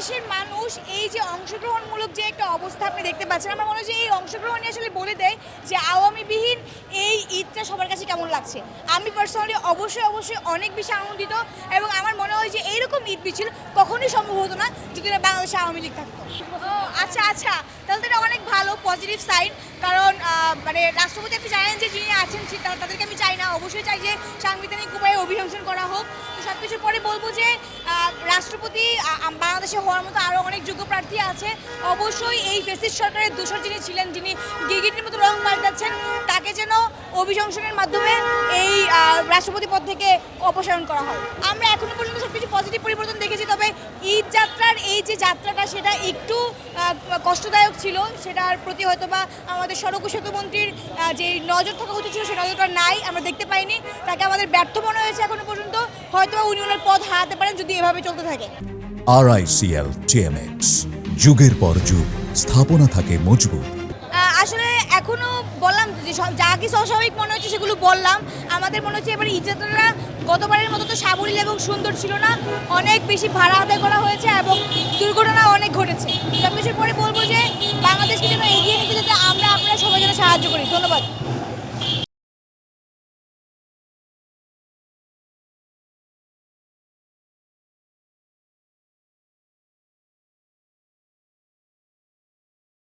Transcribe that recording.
বাংলাদেশের মানুষ এই যে অংশগ্রহণমূলক যে একটা অবস্থা আপনি দেখতে পাচ্ছেন, আমার মনে হয় যে এই অংশগ্রহণই আসলে বলে দেয় যে আওয়ামীবিহীন এই ঈদটা সবার কাছে কেমন লাগছে। আমি পার্সোনালি অবশ্যই অনেক বেশি আনন্দিত এবং আমার মনে হয় যে এইরকম ঈদ মিছিল কখনোই সম্ভব হতো না যদি না বাংলাদেশে আওয়ামী লীগ থাকতো। ও আচ্ছা, তাহলে তো এটা অনেক ভালো পজিটিভ সাইন। কারণ মানে রাষ্ট্রপতি আপনি জানেন যে যিনি আছেন তাদেরকে আমি চাই না, অবশ্যই চাই যে সাংবিধানিক উপায়ে অভিশংসন করা হোক। তো সব কিছুর পরে বলবো যে রাষ্ট্রপতি বাংলাদেশে হওয়ার মতো আরও অনেক যোগ্য প্রার্থী আছে। অবশ্যই এই ফ্যাসিস্ট সরকারের দোসর যিনি ছিলেন, যিনি গিরগিটির মতো রং পাল্টাচ্ছেন, তাকে যেন অভিশংসনের মাধ্যমে এই রাষ্ট্রপতি পদ থেকে অপসারণ করা হয়। আমরা এখনো পর্যন্ত সব কিছু পজিটিভ পরিবর্তন দেখেছি, তবে ঈদ যাত্রার এই যে যাত্রাটা সেটা একটু কষ্টদায়ক ছিল। সেটার প্রতি হয়তো বা আমাদের সড়ক ও সেতুমন্ত্রীর যে নজর থাকা উচিত ছিল সে নজরটা নাই, আমরা দেখতে পাইনি। তাকে আমাদের ব্যর্থ মনে হয়েছে এখনো পর্যন্ত। হয়তো উনি ওনার পদ হারাতে পারেন যদি এভাবে চলতে থাকে। RICL TMX, যুগের পর যুগ স্থাপনা থাকে মজবুত। আসলে এখনো বললাম যে যা কিছু অস্বাভাবিক মনে হচ্ছে সেগুলো বললাম। আমাদের মনে হচ্ছে এবার ঈদ যাত্রাটা গতবারের মতো তো সাবলীল এবং সুন্দর ছিল না, অনেক বেশি ভাড়া আদায় করা হয়েছে এবং দুর্ঘটনা অনেক ঘটেছে। সব কিছুর পরে বলবো যে বাংলাদেশকে যেন এগিয়ে নিতে যেতে আমরা আপনারা সবাই যেন সাহায্য করি। ধন্যবাদ।